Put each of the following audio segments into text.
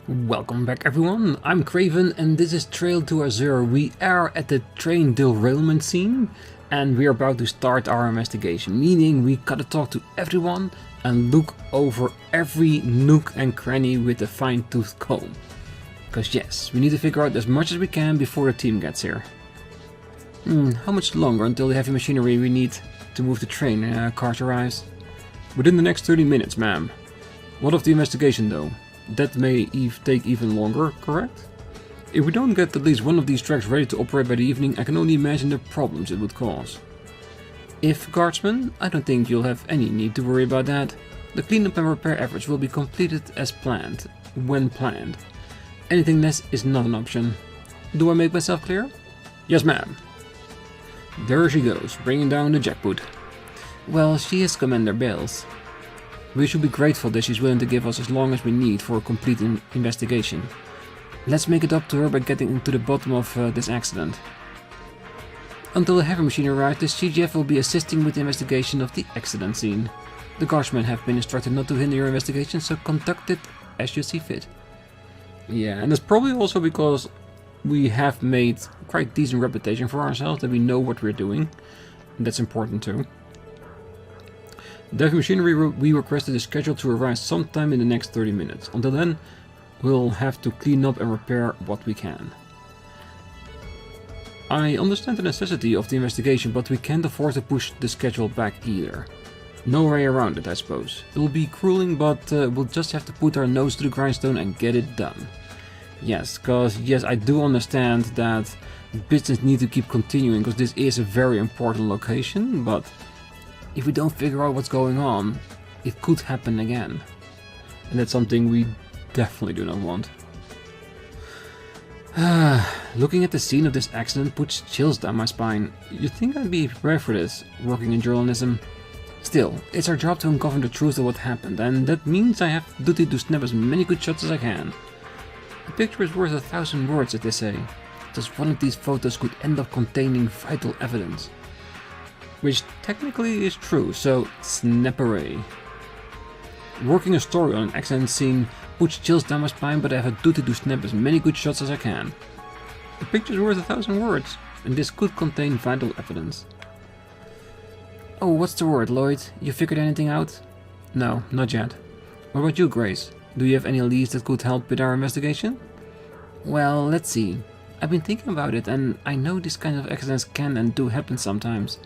Welcome back everyone, I'm Craven and this is Trail to Azure. We are at the train derailment scene and we are about to start our investigation, meaning we gotta talk to everyone and look over every nook and cranny with a fine-tooth comb. Because yes, we need to figure out as much as we can before the team gets here. How much longer until the heavy machinery we need to move the train cars arrives? Within the next 30 minutes, ma'am. What of the investigation though? That may take even longer, correct? If we don't get at least one of these tracks ready to operate by the evening, I can only imagine the problems it would cause. If guardsmen, I don't think you'll have any need to worry about that. The cleanup and repair efforts will be completed as planned, when planned. Anything less is not an option. Do I make myself clear? Yes, ma'am. There she goes, bringing down the jackpot. Well, she is Commander Bales. We should be grateful that she's willing to give us as long as we need for a complete investigation. Let's make it up to her by getting to the bottom of this accident. Until the heavy machine arrives, the CGF will be assisting with the investigation of the accident scene. The guardsmen have been instructed not to hinder your investigation, so conduct it as you see fit. Yeah, and it's probably also because we have made quite decent reputation for ourselves, that we know what we're doing. And that's important too. The heavy machinery we requested is scheduled to arrive sometime in the next 30 minutes. Until then, we'll have to clean up and repair what we can. I understand the necessity of the investigation, but we can't afford to push the schedule back either. No way around it, I suppose. It will be grueling, but we'll just have to put our nose to the grindstone and get it done. Yes, because yes, I do understand that business needs to keep continuing, because this is a very important location, but if we don't figure out what's going on, it could happen again. And that's something we definitely do not want. Looking at the scene of this accident puts chills down my spine. You'd think I'd be prepared for this, working in journalism. Still, it's our job to uncover the truth of what happened, and that means I have duty to snap as many good shots as I can. A picture is worth 1,000 words, as they say. Just one of these photos could end up containing vital evidence. Which technically is true, so snap away. Working a story on an accident scene puts chills down my spine, but I have a duty to snap as many good shots as I can. The picture is worth 1,000 words, and this could contain vital evidence. Oh, what's the word, Lloyd? You figured anything out? No, not yet. What about you, Grace? Do you have any leads that could help with our investigation? Well, let's see. I've been thinking about it, and I know these kind of accidents can and do happen sometimes.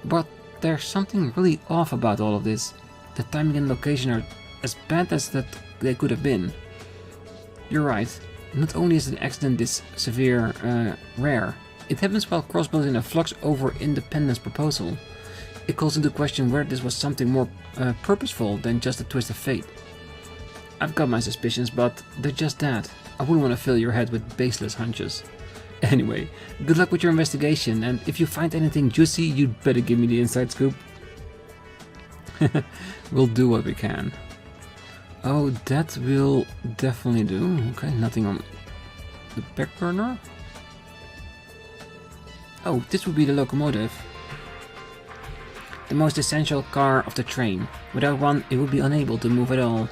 But there's something really off about all of this. The timing and location are as bad as that they could have been. You're right. Not only is an accident this severe rare, it happens while Crossbell is in a flux over Independence proposal. It calls into question whether this was something more purposeful than just a twist of fate. I've got my suspicions, but they're just that. I wouldn't want to fill your head with baseless hunches. Anyway, good luck with your investigation, and if you find anything juicy, you'd better give me the inside scoop. We'll do what we can. Oh, that will definitely do. Okay, nothing on the back burner. Oh, this would be the locomotive. The most essential car of the train. Without one, it would be unable to move at all.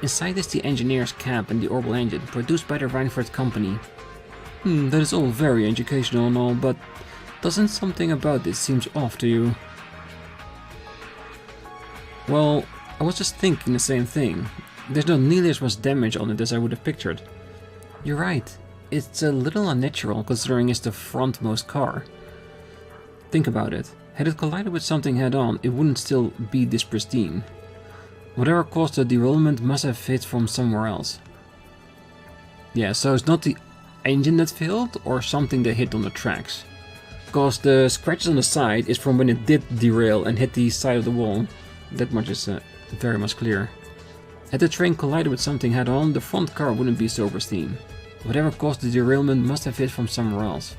Inside is the engineer's cab and the orbital engine, produced by the Reinford Company. That is all very educational and all, but doesn't something about this seem off to you? Well, I was just thinking the same thing. There's not nearly as much damage on it as I would have pictured. You're right, it's a little unnatural considering it's the frontmost car. Think about it. Had it collided with something head-on, it wouldn't still be this pristine. Whatever caused the derailment must have hit from somewhere else. Yeah, so it's not the engine that failed or something that hit on the tracks. Because the scratches on the side is from when it did derail and hit the side of the wall. That much is very much clear. Had the train collided with something head-on, the front car wouldn't be so pristine. Whatever caused the derailment must have hit from somewhere else.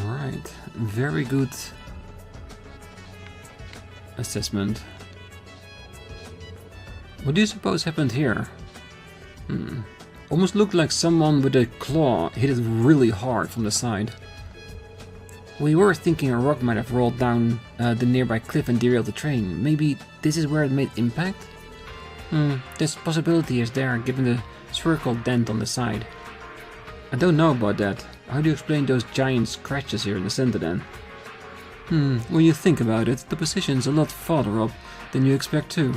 Alright, very good assessment. What do you suppose happened here? Almost looked like someone with a claw hit it really hard from the side. We were thinking a rock might have rolled down the nearby cliff and derailed the train. Maybe this is where it made impact? This possibility is there given the spherical dent on the side. I don't know about that. How do you explain those giant scratches here in the center then? When you think about it, the position's a lot farther up than you expect too.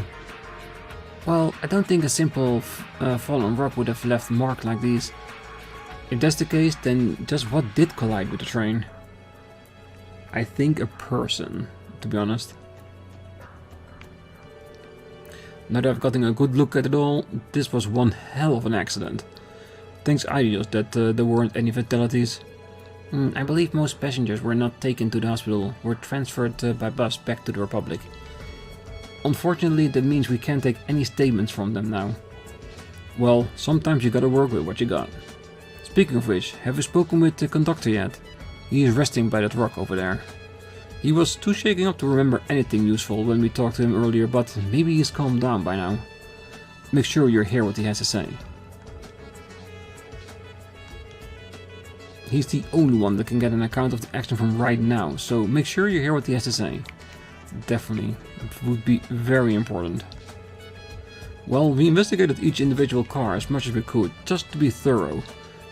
Well, I don't think a simple fallen rock would have left a mark like these. If that's the case, then just what did collide with the train? I think a person, to be honest. Now that I've gotten a good look at it all, this was one hell of an accident. Thanks Idios that there weren't any fatalities. I believe most passengers were not taken to the hospital, were transferred by bus back to the Republic. Unfortunately, that means we can't take any statements from them now. Well, sometimes you gotta work with what you got. Speaking of which, have you spoken with the conductor yet? He is resting by that rock over there. He was too shaken up to remember anything useful when we talked to him earlier, but maybe he's calmed down by now. Make sure you hear what he has to say. He's the only one that can get an account of the action from right now, so make sure you hear what he has to say. Definitely, it would be very important. Well, we investigated each individual car as much as we could, just to be thorough.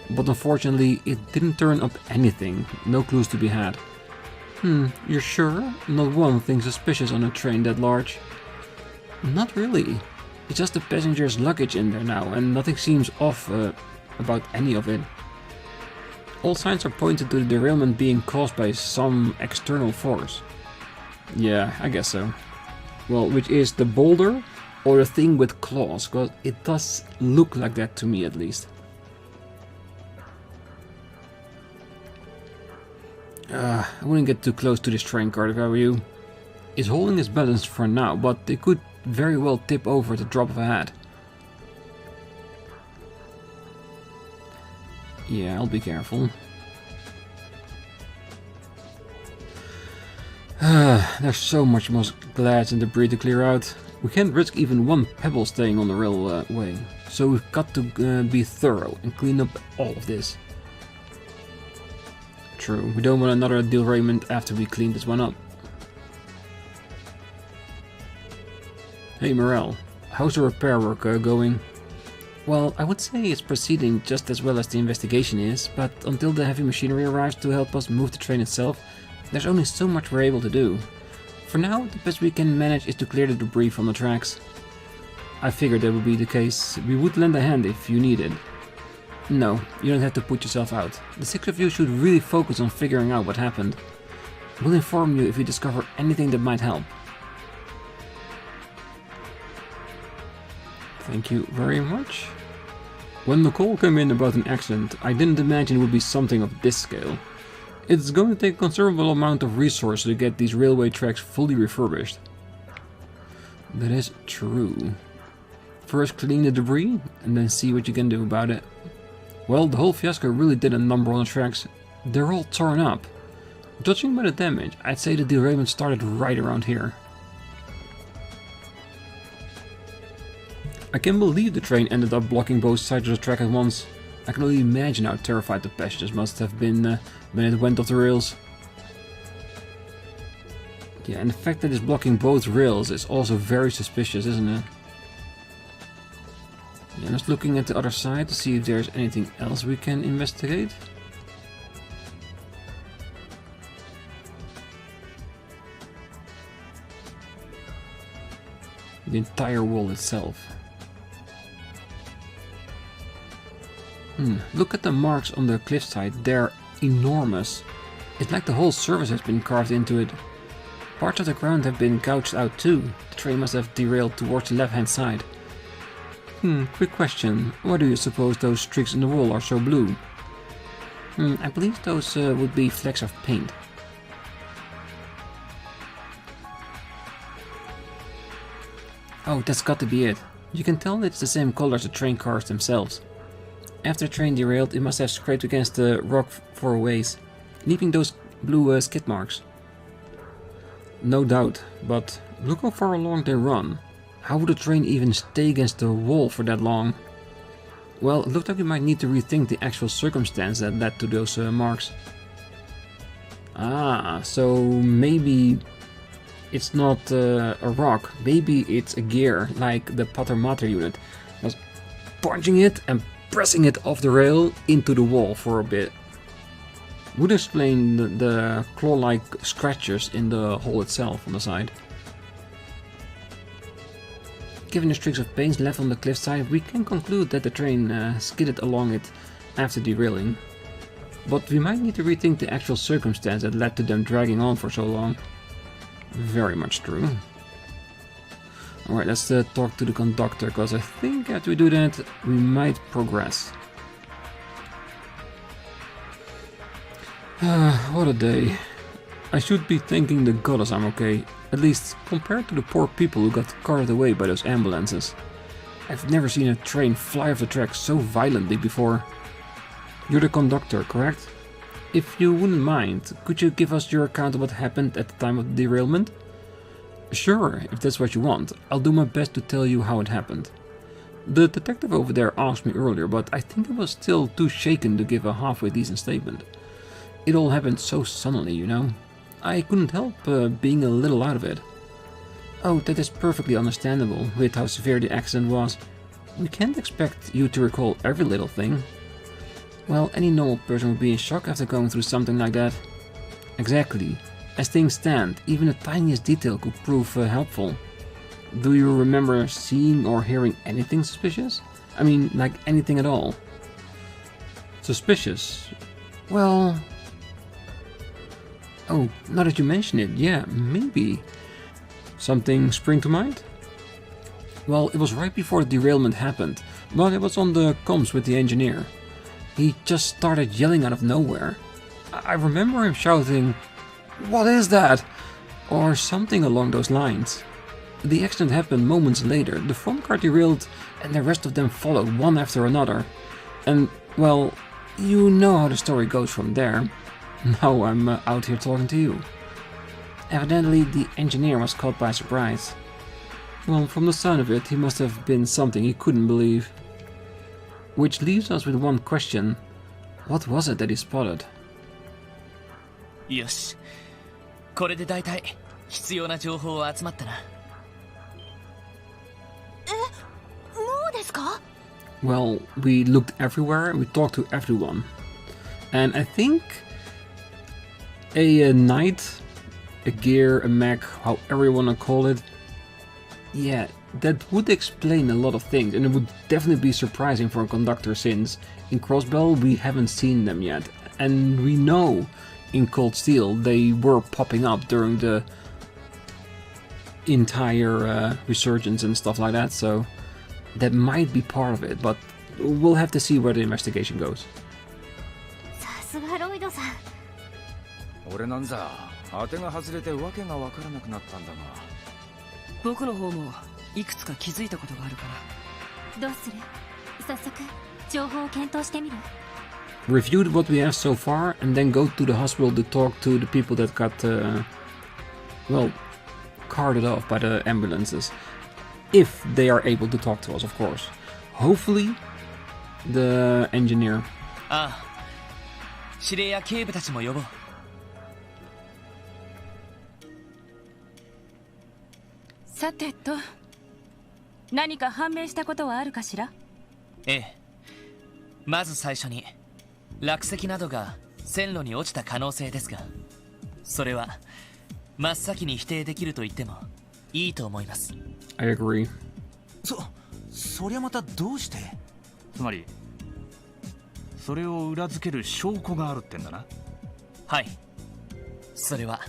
But unfortunately, it didn't turn up anything, no clues to be had. You're sure? Not one thing suspicious on a train that large? Not really. It's just the passengers' luggage in there now, and nothing seems off about any of it. All signs are pointed to the derailment being caused by some external force. Yeah, I guess so. Well, which is the boulder or the thing with claws, because it does look like that to me at least. I wouldn't get too close to this train car if I were you. It's holding its balance for now, but it could very well tip over at the drop of a hat. Yeah, I'll be careful. There's so much more glass and debris to clear out. We can't risk even one pebble staying on the railway, so we've got to be thorough and clean up all of this. True, we don't want another derailment after we clean this one up. Hey Morel, how's the repair work going? Well, I would say it's proceeding just as well as the investigation is, but until the heavy machinery arrives to help us move the train itself, there's only so much we're able to do. For now, the best we can manage is to clear the debris from the tracks. I figured that would be the case. We would lend a hand if you needed. No, you don't have to put yourself out. The six of you should really focus on figuring out what happened. We'll inform you if we discover anything that might help. Thank you very much. When the call came in about an accident, I didn't imagine it would be something of this scale. It's going to take a considerable amount of resources to get these railway tracks fully refurbished. That is true. First clean the debris, and then see what you can do about it. Well, the whole fiasco really did a number on the tracks. They're all torn up. Judging by the damage, I'd say the derailment started right around here. I can't believe the train ended up blocking both sides of the track at once. I can only imagine how terrified the passengers must have been when it went off the rails. Yeah, and the fact that it's blocking both rails is also very suspicious, isn't it? Yeah, just looking at the other side to see if there's anything else we can investigate. The entire wall itself. Look at the marks on the cliffside, they're enormous. It's like the whole surface has been carved into it. Parts of the ground have been gouged out too. The train must have derailed towards the left-hand side. Quick question. Why do you suppose those streaks in the wall are so blue? I believe those would be flecks of paint. Oh, that's got to be it. You can tell it's the same color as the train cars themselves. After the train derailed, it must have scraped against the rock for a ways, leaving those blue skid marks. No doubt, but look how far along they run. How would a train even stay against the wall for that long? Well, it looked like we might need to rethink the actual circumstance that led to those marks. Ah, so maybe it's not a rock. Maybe it's a gear, like the Patermater unit was punching it and pressing it off the rail into the wall for a bit. Would explain the claw-like scratches in the hole itself on the side. Given the streaks of paint left on the cliffside, we can conclude that the train skidded along it after derailing. But we might need to rethink the actual circumstance that led to them dragging on for so long. Very much true. Alright, let's talk to the conductor, because I think after we do that, we might progress. What a day. I should be thanking the goddess I'm okay, at least compared to the poor people who got carted away by those ambulances. I've never seen a train fly off the track so violently before. You're the conductor, correct? If you wouldn't mind, could you give us your account of what happened at the time of the derailment? Sure, if that's what you want. I'll do my best to tell you how it happened. The detective over there asked me earlier, but I think I was still too shaken to give a halfway decent statement. It all happened so suddenly, you know. I couldn't help being a little out of it. Oh, that is perfectly understandable with how severe the accident was. We can't expect you to recall every little thing. Well, any normal person would be in shock after going through something like that. Exactly. As things stand, even the tiniest detail could prove helpful. Do you remember seeing or hearing anything suspicious? I mean, like anything at all? Suspicious? Well... Oh, now that you mention it, yeah, maybe. Something spring to mind? Well, it was right before the derailment happened, but it was on the comms with the engineer. He just started yelling out of nowhere. I remember him shouting, "What is that?" or something along those lines. The accident happened moments later. The front car derailed and the rest of them followed one after another. And, well, you know how the story goes from there. Now I'm out here talking to you. Evidently the engineer was caught by surprise. Well, from the sound of it, he must have been something he couldn't believe. Which leaves us with one question. What was it that he spotted? よし。これで大体必要な情報は集まったな。もうですか? Well, we looked everywhere, we talked to everyone. And I think a knight, a gear, a mech, however you want to call it, yeah, that would explain a lot of things, and it would definitely be surprising for a conductor, since in Crossbell we haven't seen them yet, and we know in Cold Steel they were popping up during the entire resurgence and stuff like that, so that might be part of it, but we'll have to see where the investigation goes. さすがロイドさん。俺なんざ当てが外れてわけがわからなくなったんだが。僕の方もいくつか気づいたことがあるから。どうする？早速情報を検討してみる。Reviewed what we have so far and then go to the hospital to talk to the people that got, well, carted off by the ambulances. If they are able to talk to us, of course. Hopefully, the engineer. ああ。指令や警部たちも呼ぼう。さてと、何か判明したことはあるかしら？ええ。まず最初に落石などが線路に落ちた可能性ですが、それは真っ先に否定できると言ってもいいと思います。I agree. そりゃまたどうして？つまりそれを裏付ける証拠があるってんだな。はい。それは。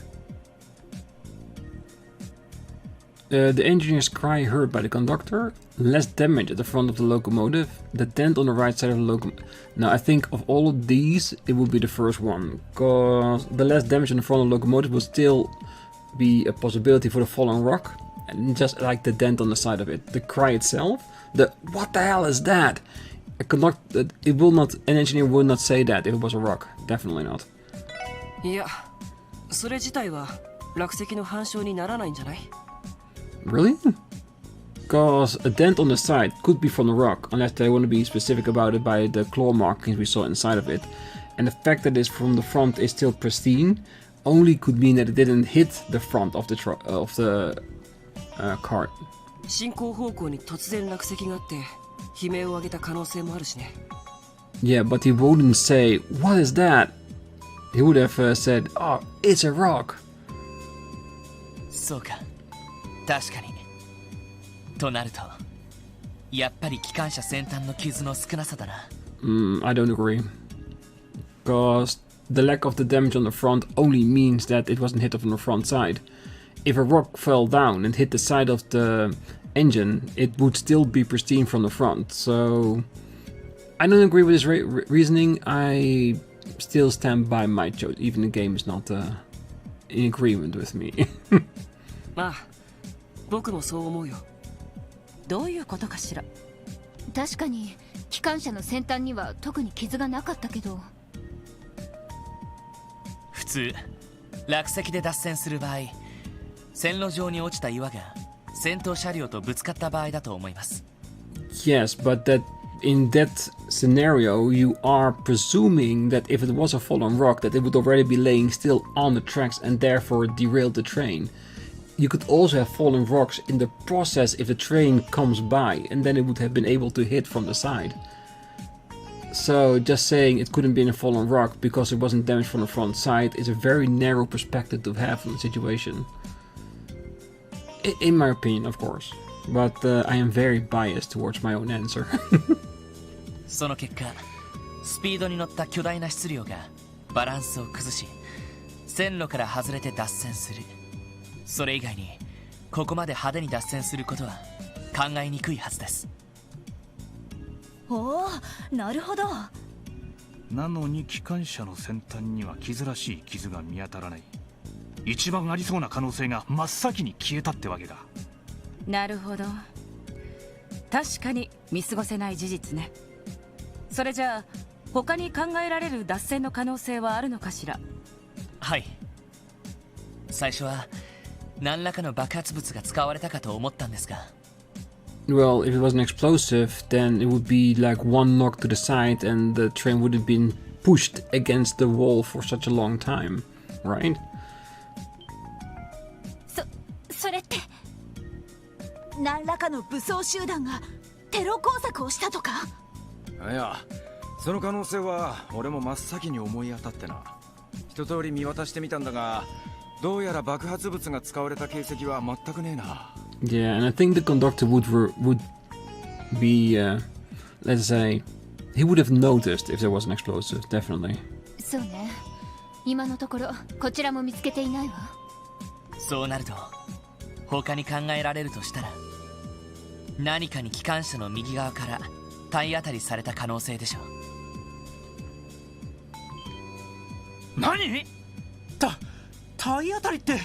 The engineer's cry heard by the conductor, less damage at the front of the locomotive, the dent on the right side of the locomotive. Now I think of all of these, it would be the first one, because the less damage on the front of the locomotive would still be a possibility for the fallen rock, and just like the dent on the side of it. The cry itself, the "what the hell is that?" It will not, an engineer would not say that if it was a rock, definitely not. いや、それ自体は落石の反証にならないんじゃない？ Really? Because a dent on the side could be from the rock, unless they want to be specific about it by the claw markings we saw inside of it. And the fact that it's from the front is still pristine, only could mean that it didn't hit the front of the cart. 進行方向に突然落石があって悲鳴を上げた可能性もあるしね。 Yeah, but he wouldn't say, "What is that?" He would have said, "Oh, it's a rock." そうか、確かに。となると、やっぱり機関車先端の傷の少なさだな。I don't agree. Because the lack of the damage on the front only means that it wasn't hit from the front side. If a rock fell down and hit the side of the engine, it would still be pristine from the front. So I don't agree with his reasoning. I still stand by my choice. Even the game is not in agreement with me. まあ、僕もそう思うよ。どういうことかしら。確かに機関車の先端には特に傷がなかったけど。普通、落石で脱線する場合、線路上に落ちた岩が先頭車両とぶつかった場合だと思います。Yes, but in that scenario, you are presuming that if it was a fallen rock, that it would already be laying still on the tracks and therefore derailed the train. You could also have fallen rocks in the process if the train comes by, and then it would have been able to hit from the side. So just saying it couldn't be a fallen rock because it wasn't damaged from the front side is a very narrow perspective to have on the situation. In my opinion, of course. But I am very biased towards my own answer. その結果、スピードに乗った巨大な質量がバランスを崩し、線路から外れて脱線する。それ以外にここまで派手に脱線することは考えにくいはずです。おお、なるほど。なのに機関車の先端には傷らしい傷が見当たらない。一番ありそうな可能性が真っ先に消えたってわけだ。なるほど。確かに見過ごせない事実ね。それじゃあ他に考えられる脱線の可能性はあるのかしら。はい。最初は何らかの爆発物が使われたかと思ったんですが。Well, if it was an explosive, then it would be like one knock to the side and the train would have been pushed against the wall for such a long time, right? それって何らかの武装集団がテロ工作をしたとか。いや、その可能性は俺も真っ先に思い当たってな。一通り見渡してみたんだが、どうやら爆発物が使われた形跡は全くねえな。Yeah, and I think the conductor would be, let's say, he would have noticed if there was an explosive, definitely. そうね。今のところこちらも見つけていないわ。そうなると他に考えられるとしたら、何かに機関車の右側から体当たりされた可能性でしょう。何？体当たりって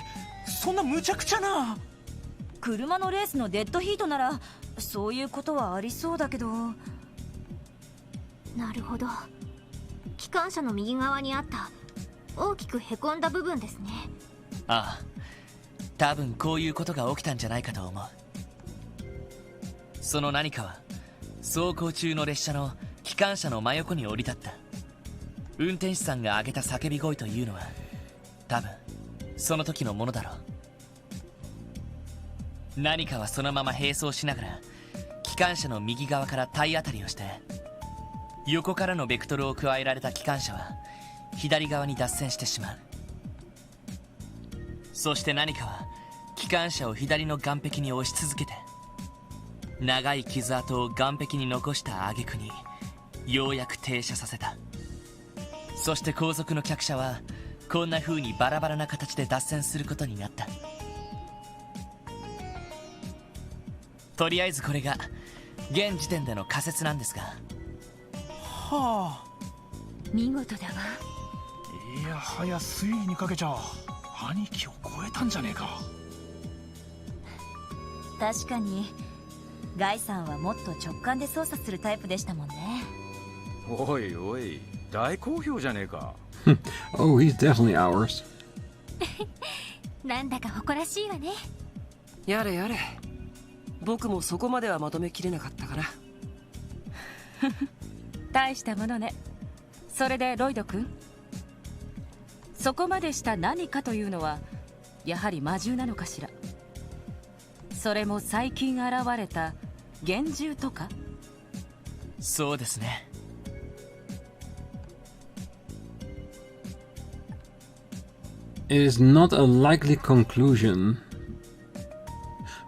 そんな無茶苦茶な。車のレースのデッドヒートならそういうことはありそうだけど。なるほど。機関車の右側にあった大きくへこんだ部分ですね。ああ、多分こういうことが起きたんじゃないかと思う。その何かは走行中の列車の機関車の真横に降り立った。運転手さんが上げた叫び声というのは多分その時のものだろう。何かはそのまま並走しながら機関車の右側から体当たりをして、横からのベクトルを加えられた機関車は左側に脱線してしまう。そして何かは機関車を左の岸壁に押し続けて、長い傷跡を岸壁に残した挙句にようやく停車させた。そして後続の客車はこんな風にバラバラな形で脱線することになった。とりあえずこれが現時点での仮説なんですが。はあ。見事だわ。いやはや推理にかけちゃ兄貴を超えたんじゃねえか。確かにガイさんはもっと直感で操作するタイプでしたもんね。おいおい、大好評じゃねえか。Oh, he's definitely ours. なんだか誇らしいわね。やれやれ、僕もそこまではまとめきれなかったかな。大したものね。それでロイド君、そこまでした何かというのはやはり魔獣なのかしら。それも最近現れた幻獣とか。そうですね。It is not a likely conclusion,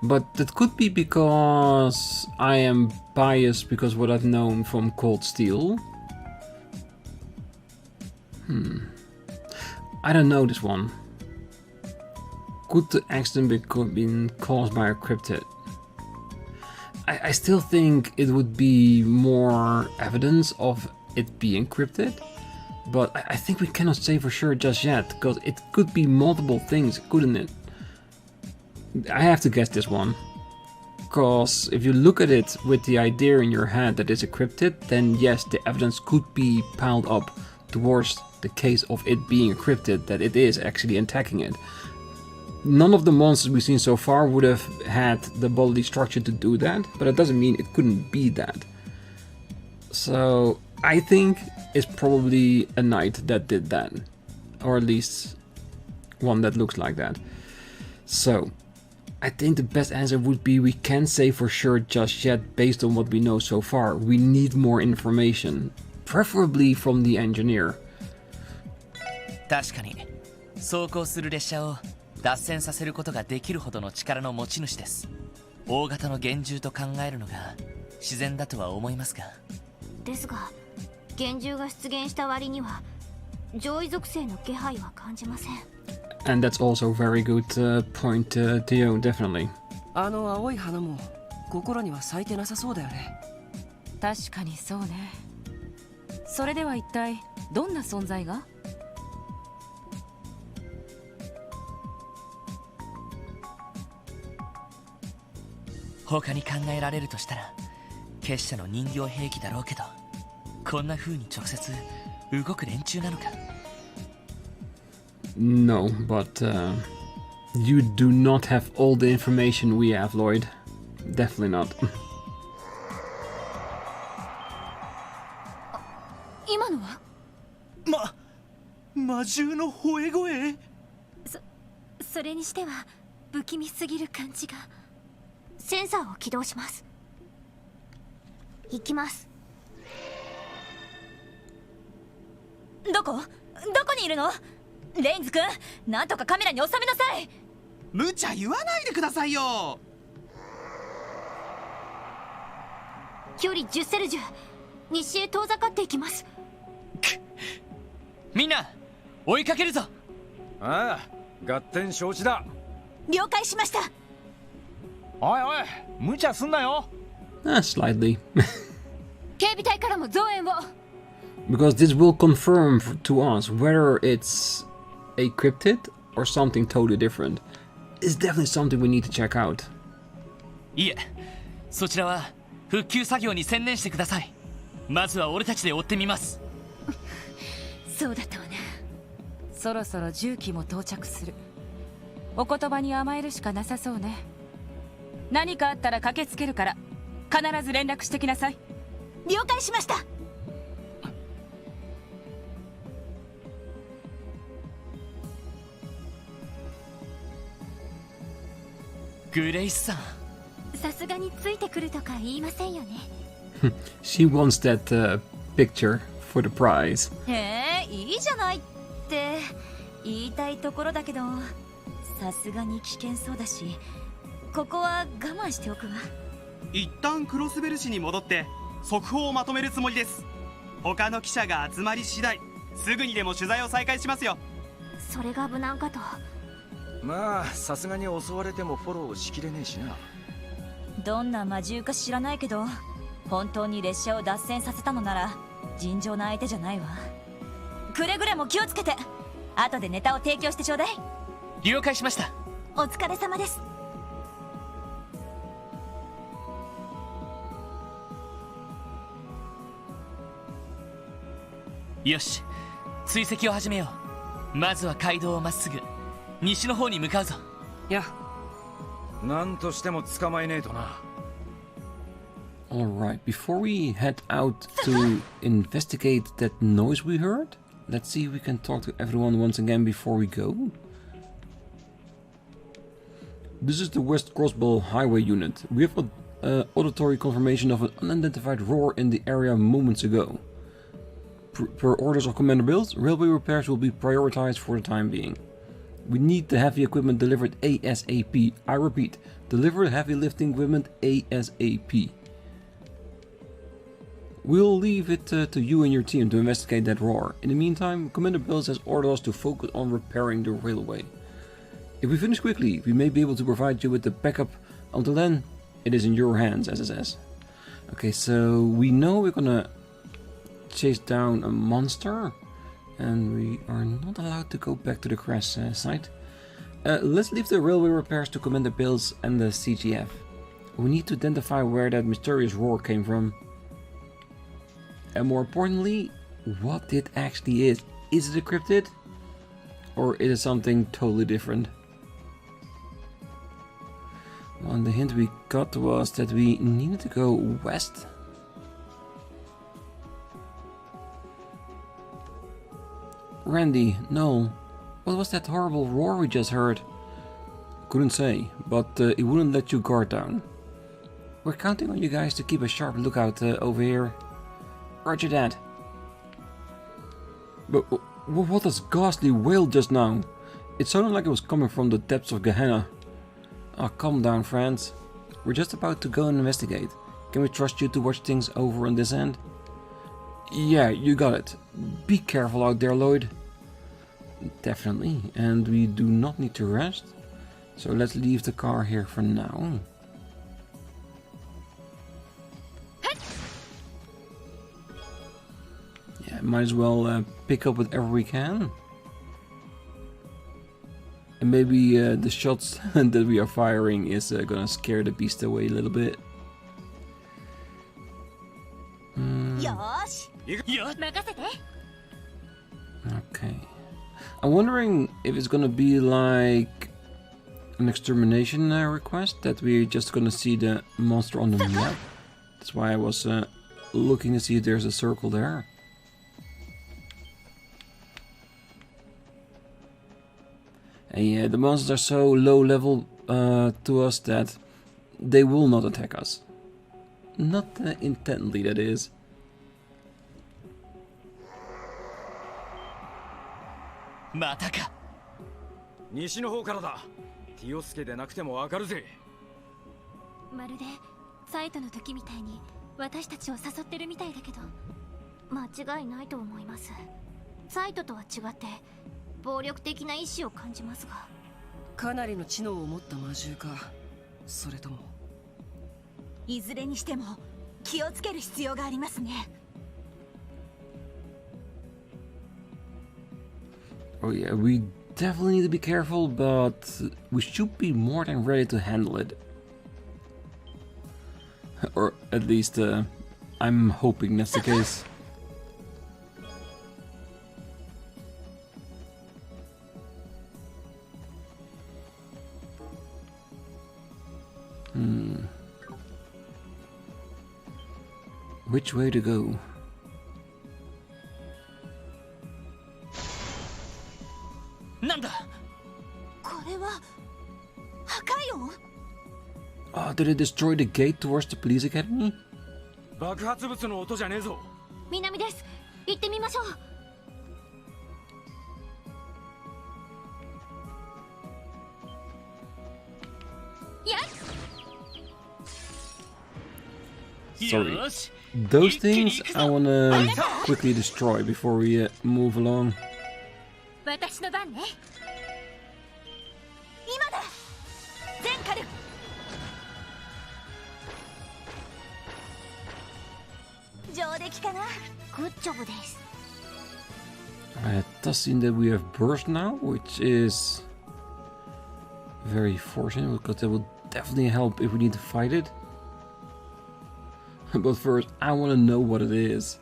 but that could be because I am biased because what I've known from Cold Steel. I don't know this one. Could the accident be been caused by a cryptid? I still think it would be more evidence of it being cryptid, but I think we cannot say for sure just yet, because it could be multiple things, couldn't it? I have to guess this one. Because if you look at it with the idea in your head that it's a cryptid, then yes, the evidence could be piled up towards the case of it being a cryptid, that it is actually attacking it. None of the monsters we've seen so far would have had the bodily structure to do that, but that doesn't mean it couldn't be that. So I think it's probably a knight that did that, or at least one that looks like that. So I think the best answer would be we can't say for sure just yet based on what we know so far. We need more information, preferably from the engineer. 確かに走行する列車を脱線させることができるほどの力の持ち主です。大型の幻獣と考えるのが自然だとは思いますが。ですが幻獣が出現した割には上位属性の気配は感じません。 And that's also a very good point, Theo, definitely. あの青い花も心には咲いてなさそうだよね。確かにそうね。それでは一体どんな存在が？他に考えられるとしたら結社の人形兵器だろうけど、こんな風に直接動く連中なのか。 No, but you do not have all the information we have, Lloyd. Definitely not. 今のは魔獣の吠え声。それにしては不気味すぎる感じが。センサーを起動します。行きます。どこにいるの？レインズ君、なんとかカメラに収めなさい。無茶言わないでくださいよ。距離10セルジュ、西へ遠ざかっていきます。みんな追いかけるぞ。ああ、合点承知だ。了解しました。おいおい、無茶すんなよ。Slightly. 警備隊からも増援を。 Because this will confirm to us whether it's a cryptid or something totally different. It's definitely something we need to check out. いえ、そちらは復旧作業に専念してください。まずは俺たちで追ってみます。そうだったわね。そろそろ重機も到着する。お言葉に甘えるしかなさそうね。何かあったら駆けつけるから必ず連絡してきなさい。了解しました。グレイスさん、さすがについてくるとか言いませんよね。She wants that picture for the prize. いいじゃないって言いたいところだけど、さすがに危険そうだし、ここは我慢しておくわ。一旦クロスベル市に戻って速報をまとめるつもりです。他の記者が集まり次第すぐにでも取材を再開しますよ。それが無難かと。まあさすがに襲われてもフォローしきれねえしな。どんな魔獣か知らないけど、本当に列車を脱線させたのなら尋常な相手じゃないわ。くれぐれも気をつけて。後でネタを提供してちょうだい。了解しました。お疲れ様です。よし、追跡を始めよう。まずは街道をまっすぐ西の方に向かうぞ。や、なんとしても捕まえねえとな。Alright, before we head out to investigate that noise we heard, Let's see if we can talk to everyone once again before we go. This is the West Crossbell Highway Unit. We have auditory confirmation of an unidentified roar in the area moments ago. Per orders of Commander Bills, railway repairs will be prioritized for the time being. We need the heavy equipment delivered ASAP. I repeat, deliver heavy lifting equipment ASAP. We'll leave it to you and your team to investigate that roar. In the meantime, Commander Bills has ordered us to focus on repairing the railway. If we finish quickly, we may be able to provide you with the backup. Until then, it is in your hands, SSS. Okay, so we know we're gonna chase down a monster, and we are not allowed to go back to the crash site. Let's leave the railway repairs to Commander Bills and the CGF. We need to identify where that mysterious roar came from. And more importantly, what it actually is. Is it a cryptid? Or is it something totally different? Well, the hint we got was that we needed to go west. Randy, no. What was that horrible roar we just heard? Couldn't say, but it wouldn't let you guard down. We're counting on you guys to keep a sharp lookout over here. Roger that. But what was ghastly wail just now? It sounded like it was coming from the depths of Gehenna. Oh, calm down, friends. We're just about to go and investigate. Can we trust you to watch things over on this end? Yeah, you got it. Be careful out there, Lloyd. Definitely, and we do not need to rest. So let's leave the car here for now. Yeah, might as well pick up whatever we can. And maybe the shots that we are firing is gonna scare the beast away a little bit. Okay. I'm wondering if it's gonna be like an extermination request, that we're just gonna see the monster on the map. That's why I was looking to see if there's a circle there. And yeah, the monsters are so low level to us that they will not attack us. Not intently, that is. またか。西の方からだ。気をつけてなくてもわかるぜ。まるでサイトの時みたいに私たちを誘ってるみたいだけど、間違いないと思います。サイトとは違って暴力的な意志を感じますが。かなりの知能を持った魔獣か、それとも。いずれにしても気をつける必要がありますね。Oh yeah, we definitely need to be careful, but we should be more than ready to handle it. Or at least I'm hoping that's the case. Which way to go? Oh, did it destroy the gate towards the police academy? 爆発物の音じゃねえぞ。南です。行ってみましょう。Sorry. Those things I wanna quickly destroy before we move along. 私の番ね。今だ。全火力。上出来かな。グッジョブです。It does seem that we have burst now, which is very fortunate because that will definitely help if we need to fight it. But first, I want to know what it is. This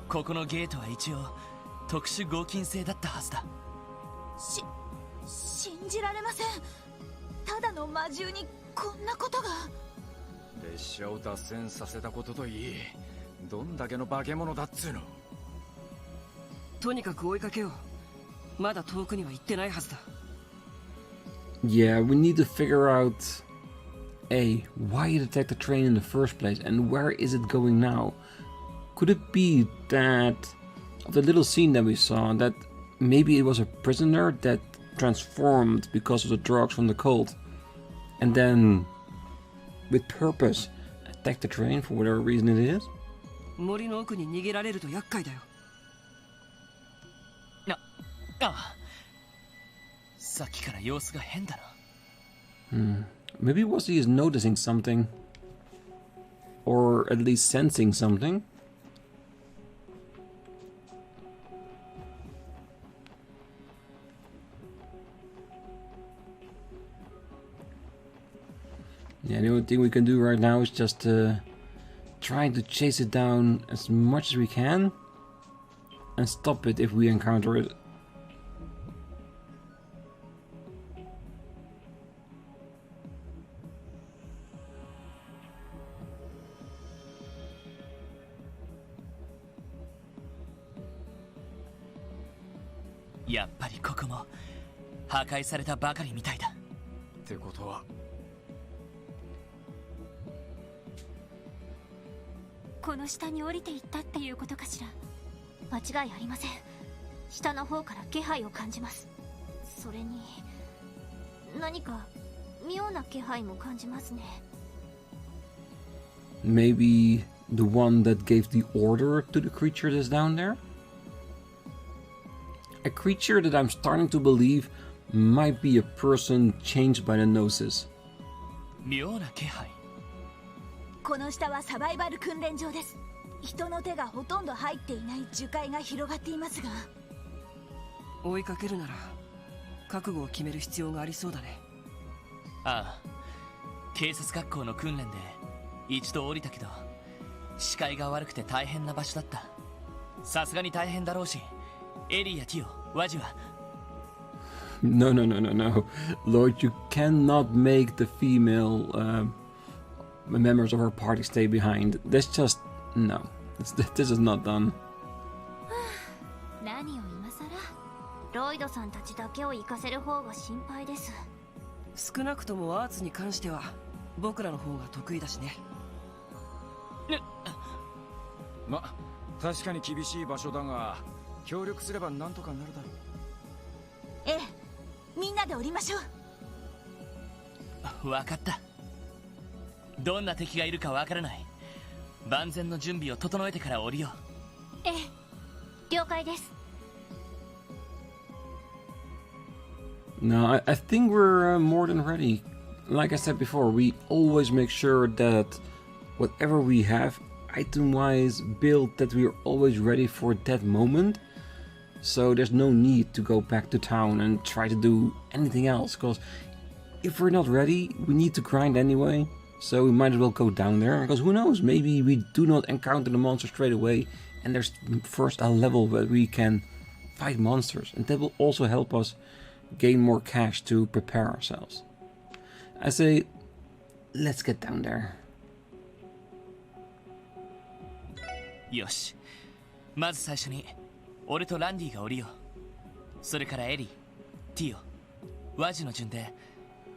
ここのゲートは一応特殊合金製だったはずだ。信じられません。ただの魔獣にこんなことが。列車を脱線させたことといい、どんだけの化け物だっつうの。とにかく追いかけよう。まだ遠くには行ってないはずだ。Yeah, we need to figure out A, why it attacked the train in the first place and where is it going now? Could it be that of the little scene that we saw, that maybe it was a prisoner that transformed because of the drugs from the cult and then with purpose attacked the train for whatever reason it is? 森の奥に逃げられると厄介だよ。さっきから様子が変だな。Maybe Wazzy is noticing something, or at least sensing something. Yeah, the only thing we can do right now is just trying to chase it down as much as we can and stop it if we encounter it. Yeah, やっぱりここも破壊されたばかりみたいだ。ってことはこの下に降りていったっていうことかしら。間違いありません。下の方から気配を感じます。それに何か妙な気配も感じますね。Maybe the one that gave the order to the creature that's down there? A creature that I'm starting to believe might be a person changed by the gnosis. 妙な気配。この下はサバイバル訓練場です。人の手がほとんど入っていない樹海が広がっていますが。追いかけるなら覚悟を決める必要がありそうだね。ああ、警察学校の訓練で一度降りたけど視界が悪くて大変な場所だった。さすがに大変だろうし、エリーやティオ、ワジは。No. Lloyd, you cannot make the female members of our party stay behind. That's just... no. This is not done. 何を今さら。ロイドさんたちだけを行かせる方が心配です。少なくともアーツに関しては僕らの方が得意だしね。ま、確かに厳しい場所だが協力すればなんとかなるだろう。ええ、みんなで降りましょう。わかった。どんな敵がいるかわからない。万全の準備を整えてから降りよう。ええ、了解です。No, I think we're more than ready. Like I said before, we always make sure that whatever we have, item-wise, build, that we're always ready for that moment. So there's no need to go back to town and try to do anything else, because if we're not ready, we need to grind anyway. So we might as well go down there, because who knows, maybe we do not encounter the monster straight away and there's first a level where we can fight monsters, and that will also help us gain more cash to prepare ourselves. I say, let's get down there. よし、まず最初に俺とランディが降りよう。それからエリー、ティオ、ワジの順で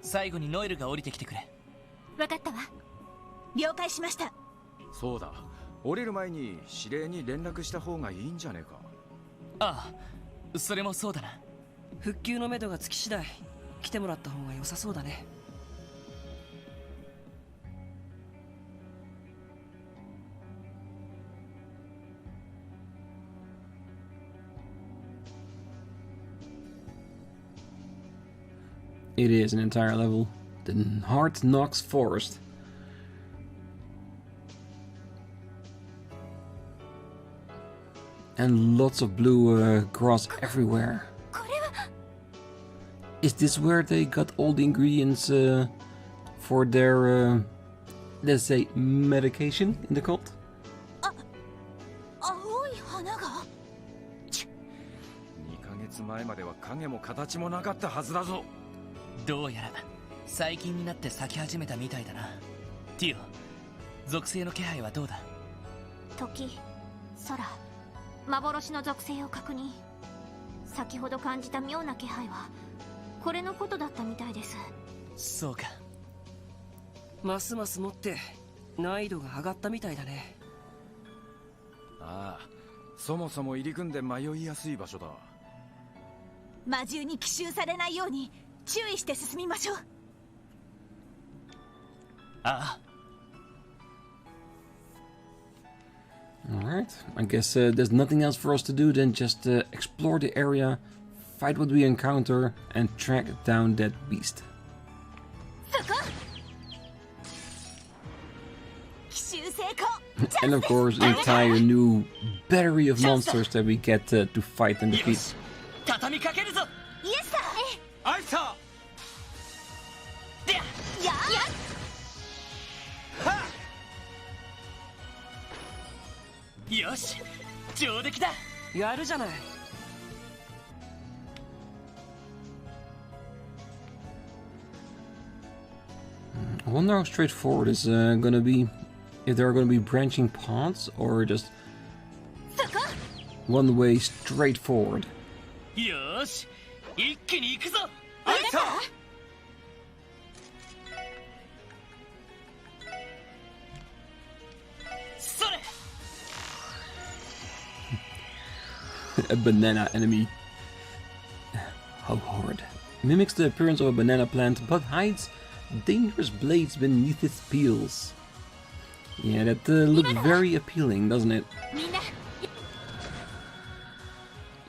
最後にノエルが降りてきてくれ。わかったわ。了解しました。そうだ、降りる前に指令に連絡した方がいいんじゃねえか。ああ、それもそうだな。復旧のめどがつき次第来てもらった方が良さそうだね。It is an entire level. The Hard Knocks Forest. And lots of blue grass everywhere. Is this where they got all the ingredients for their, let's say, medication in the cult? つ前までは影も形もなかったはずだぞ。どうやら最近になって咲き始めたみたいだな。ティオ、属性の気配はどうだ？時、空、幻の属性を確認。先ほど感じた妙な気配はこれのことだったみたいです。そうか。ますますもって難易度が上がったみたいだね。ああ、そもそも入り組んで迷いやすい場所だ。魔獣に奇襲されないように注意して進みましょう。ああ。Alright, I guess there's nothing else for us to do than just explore the area, fight what we encounter, and track down that beast. And of course, an entire new battery of monsters that we get to fight and defeat. Yosh, 上出来だ。やるじゃない。I wonder how straightforward it's gonna be. If there are gonna be branching paths or just one way straight forward. Yosh, 一気に行くぞ。A banana enemy. How horrid. Mimics the appearance of a banana plant, but hides dangerous blades beneath its peels. Yeah, that looks very appealing, doesn't it?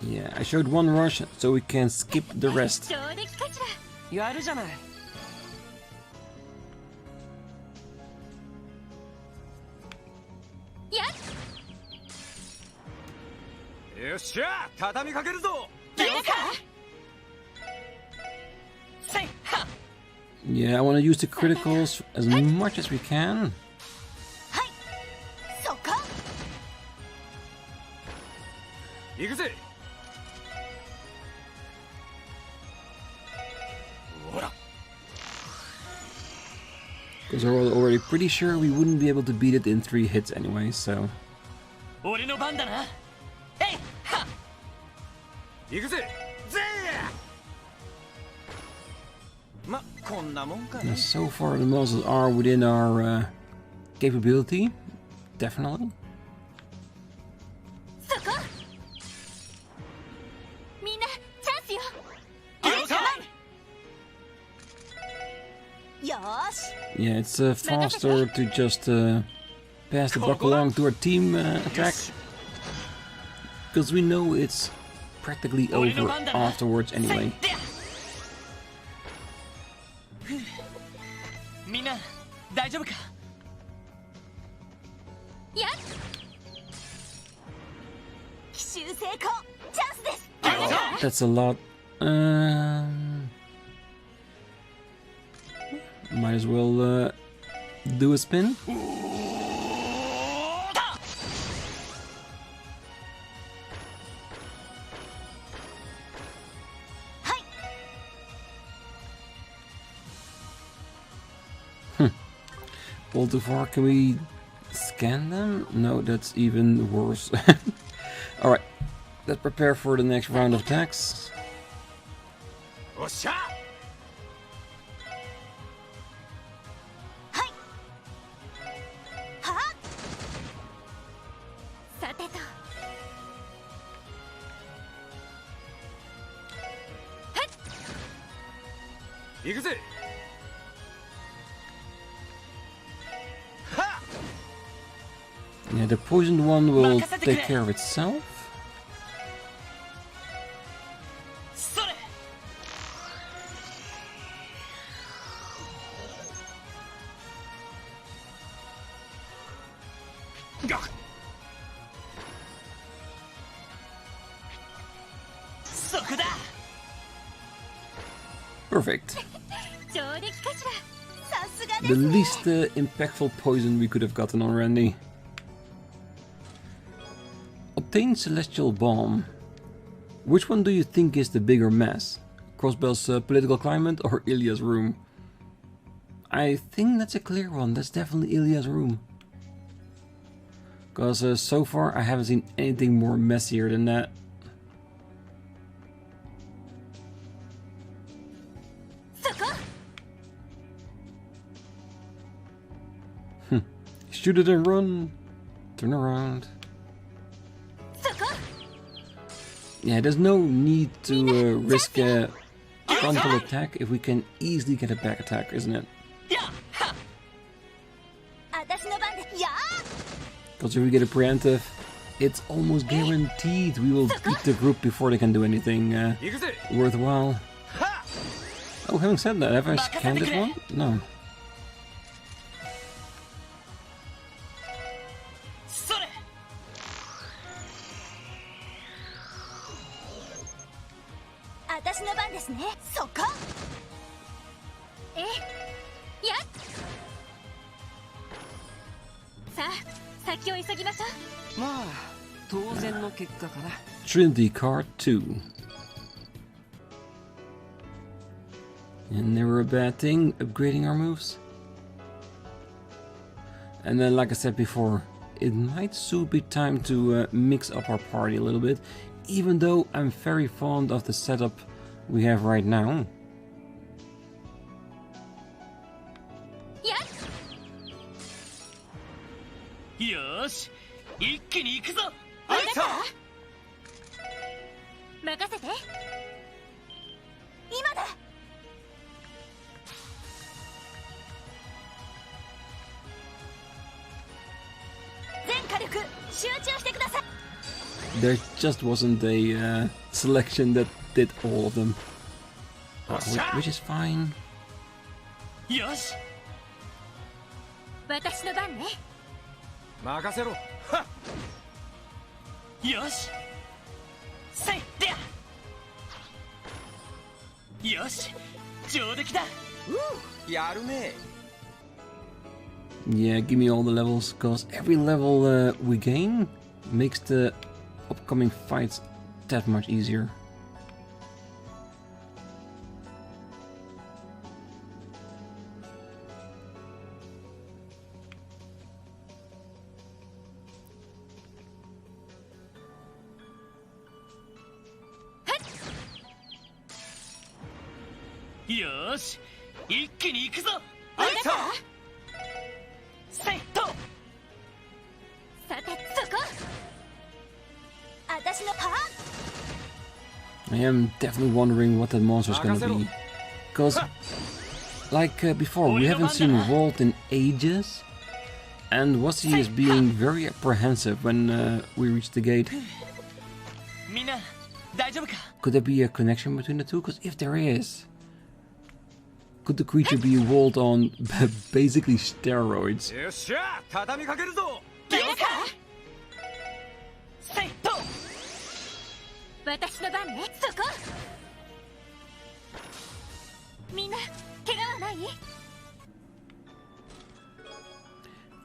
Yeah, I showed one rush, so we can skip the rest. やるじゃない。よっしゃ、畳みかけるぞ。 Yeah, I want to use the criticals as much as we can. Because we're already pretty sure we wouldn't be able to beat it in 3 hits anyway, so... 俺の番だな。えいは。行くぜ。ぜー。ま、こんなもんかね。So far the monsters are within our capability, definitely. そこ。みんなチャンスよ。Yeah, it's faster to just pass the buck along to our team attack. Because we know it's practically over afterwards anyway. みんな大丈夫か？やっ。奇襲成功。チャンスです。 That's a lot. Might as well do a spin. All too far. Can we scan them? No, that's even worse. Alright, let's prepare for the next round of attacks. Yeah, the poisoned one will take care of itself. Perfect. The least impactful poison we could have gotten already. Obtain Celestial Bomb. Which one do you think is the bigger mess? Crossbell's political climate or Ilya's room? I think that's a clear one. That's definitely Ilya's room. Because so far I haven't seen anything more messier than that. Shoot it and run. Turn around. Yeah, there's no need to risk a frontal attack if we can easily get a back attack, isn't it? Because if we get a preemptive, it's almost guaranteed we will beat the group before they can do anything worthwhile. Oh, having said that, have I scanned this one? No. Trinity card 2. And never a bad thing, upgrading our moves. And then, like I said before, it might soon be time to mix up our party a little bit, even though I'm very fond of the setup we have right now. Yosh, 一気に行くぞ。任せて。今だ。全火力集中してください。There just wasn't a selection that did all of them, which is fine. Yosh. 私の番ね。任せろ。よし。せいでや。よし。上出来だ。やるね。Yeah, give me all the levels, cause every level we gain makes the upcoming fights that much easier. Yosh, 一気に行くぞ。あいた。セット。さて、そこ。私のパー。 I am definitely wondering what that monster is gonna be, because, like before, we haven't seen Walt in ages, and Wasi is being very apprehensive when we reach the gate. Could there be a connection between the two? Because if there is, could the creature be Walt on basically steroids?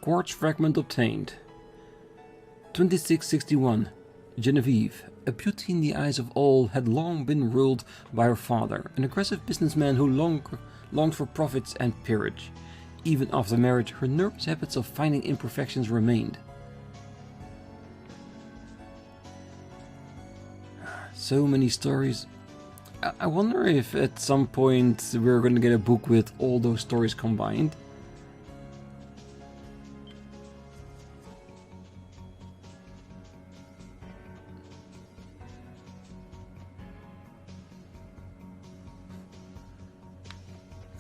Quartz fragment obtained. 2661. Genevieve, a beauty in the eyes of all, had long been ruled by her father, an aggressive businessman who longed for profits and peerage. Even after marriage, her nervous habits of finding imperfections remained. So many stories. I wonder if at some point we're going to get a book with all those stories combined.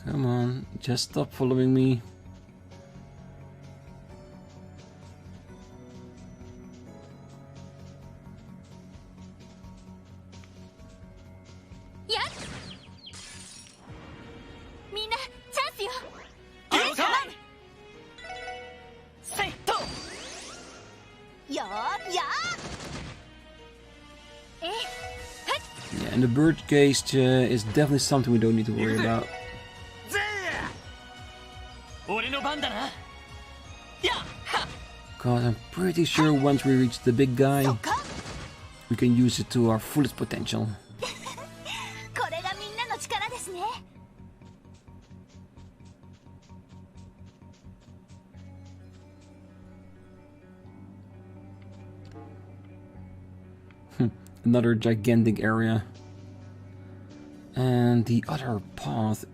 Come on, just stop following me. Yeah, and the bird gaze is definitely something we don't need to worry about. God, I'm pretty sure once we reach the big guy, we can use it to our fullest potential. これがみんなの力ですね。Another gigantic area. And the other path,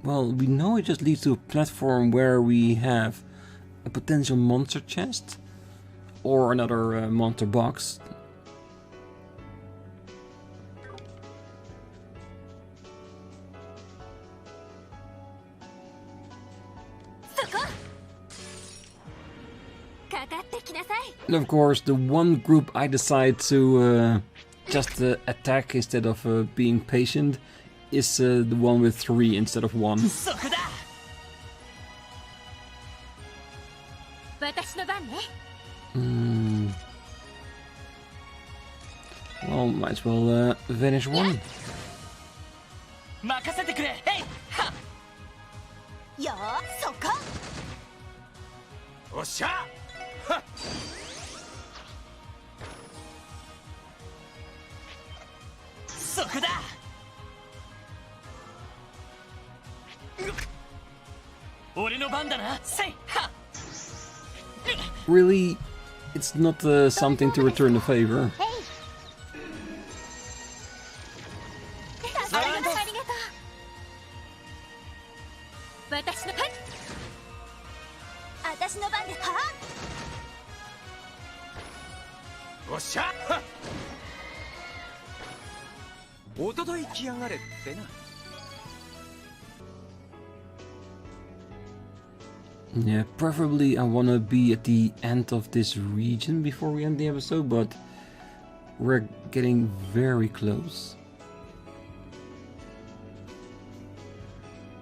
well, we know it just leads to a platform where we have a potential monster chest or another monster box. And of course, the one group I decide to just attack instead of being patient is the one with 3 instead of 1. Well, might as well finish one. Really, it's not something to return the favor. Yeah, preferably I want to be at the end of this region before we end the episode, but we're getting very close.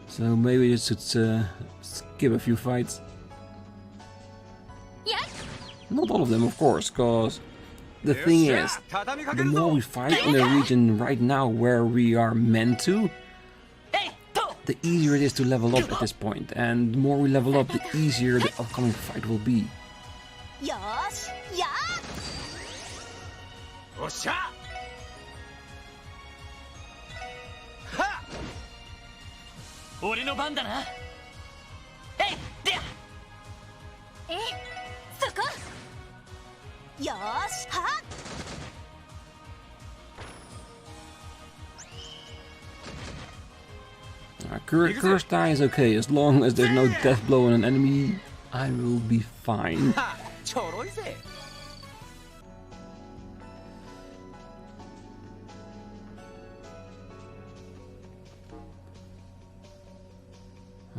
So maybe I should skip a few fights. Not all of them, of course, because the thing is, the more we fight in the region right now where we are meant to, the easier it is to level up at this point, and the more we level up, the easier the upcoming fight will be. Curse die is okay, as long as there's no death blow on an enemy, I will be fine.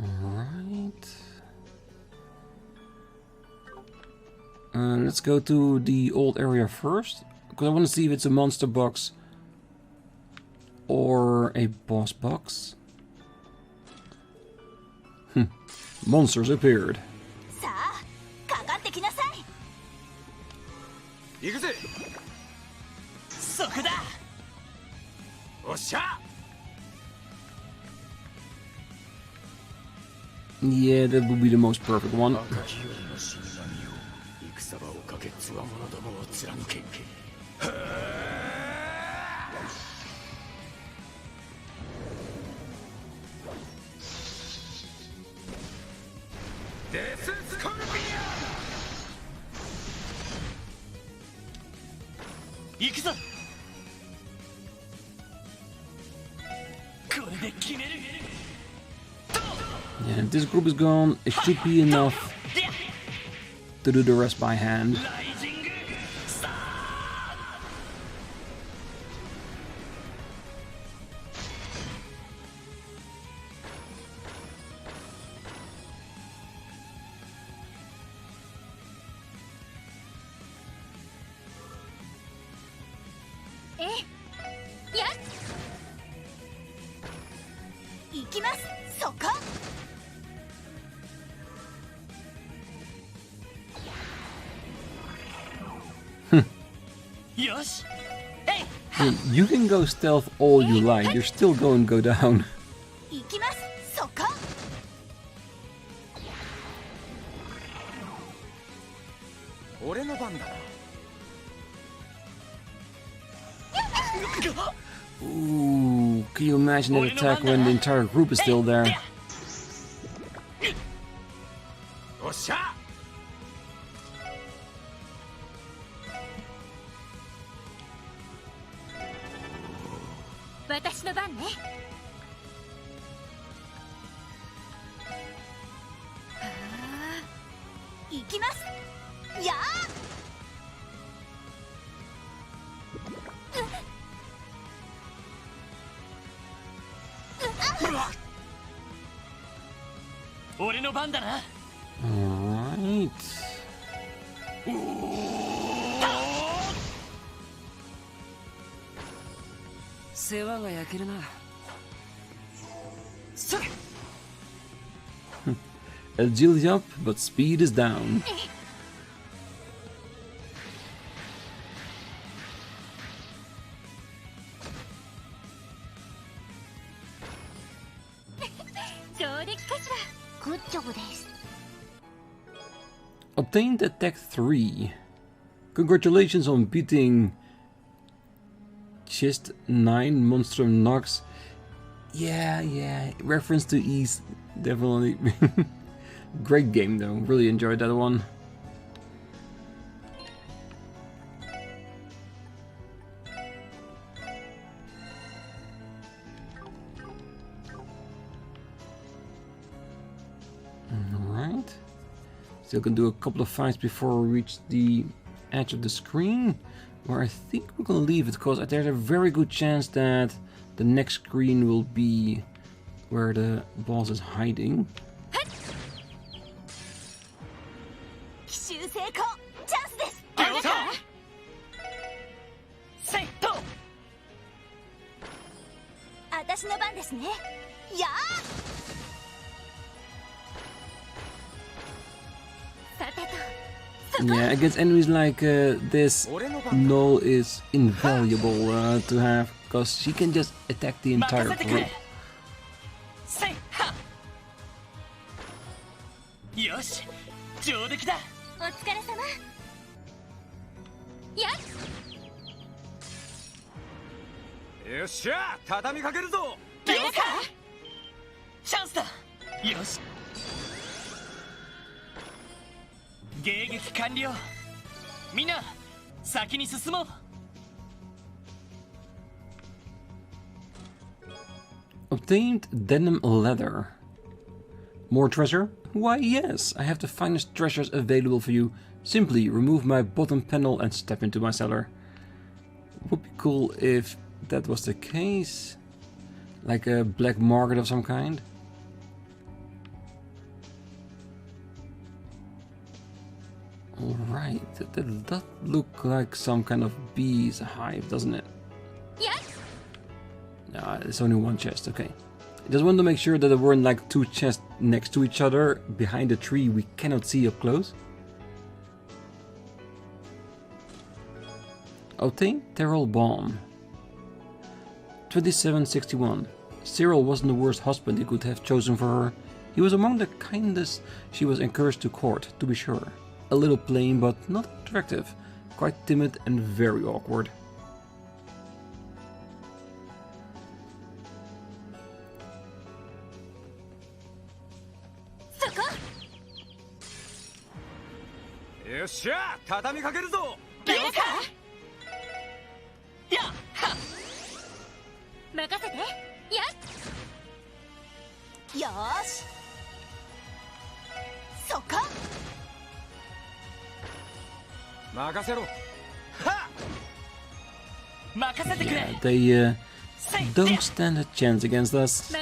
Alright. Let's go to the old area first, because I want to see if it's a monster box or a boss box. Monsters appeared. Yeah, that would be the most perfect one. Yeah, if this group is gone, it should be enough to do the rest by hand. You can go stealth all you like, you're still going to go down. Ooh, can you imagine that attack when the entire group is still there? よっしゃ。私の番ね。行きます。や俺の番だな。Alright. 世話が焼けるな。 Agility up, but speed is down. 上出来かしら。グッジョブです。 Obtained attack 3. Congratulations on beating Chist 9 Monstrum Nox. Yeah, reference to East, definitely. Great game though, really enjoyed that one. Alright. Still can do a couple of fights before we reach the edge of the screen, where I think we're gonna leave it because there's a very good chance that the next screen will be where the boss is hiding. 奇襲成功。チャンスです。私の番ですね。やあ。さてと。 Yeah, against enemies like this, Null is invaluable to have, because she can just attack the entire group. よし、上出来だ。お疲れ様。やっ。よっしゃ、畳みかけるぞ。了解。チャンスだ。よし。迎撃完了。みんな、先に進もう。Obtained denim leather. More treasure? Why yes, I have the finest treasures available for you. Simply remove my bottom panel and step into my cellar. Would be cool if that was the case. Like a black market of some kind. Alright, that does look like some kind of bee's hive, doesn't it? Yes. No, it's only one chest, okay. I just wanted to make sure that there weren't like two chests next to each other behind a tree we cannot see up close. Obtain Terrell Bomb. 2761. Cyril wasn't the worst husband he could have chosen for her. He was among the kindest she was encouraged to court, to be sure. A little plain but not attractive, quite timid and very awkward. Yeah, they don't stand a chance against us.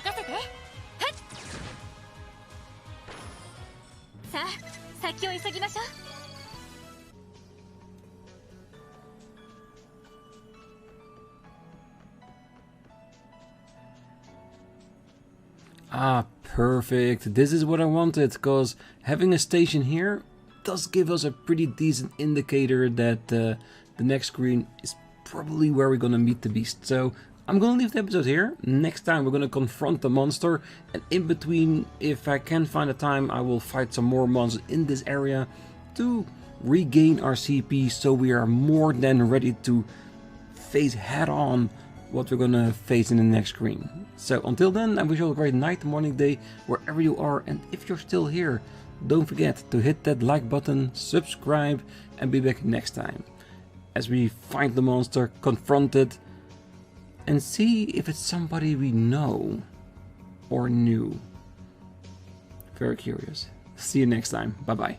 Ah, perfect. This is what I wanted, because having a station here does give us a pretty decent indicator that the next screen is probably where we're gonna meet the beast. So I'm gonna leave the episode here. Next time we're gonna confront the monster, and in between, if I can find a time, I will fight some more monsters in this area to regain our CP, so we are more than ready to face head on what we're gonna face in the next screen. So until then, I wish you all a great night, morning, day, wherever you are, and if you're still here, don't forget to hit that like button, subscribe, and be back next time as we find the monster, confront it, and see if it's somebody we know or knew. Very curious. See you next time. Bye bye.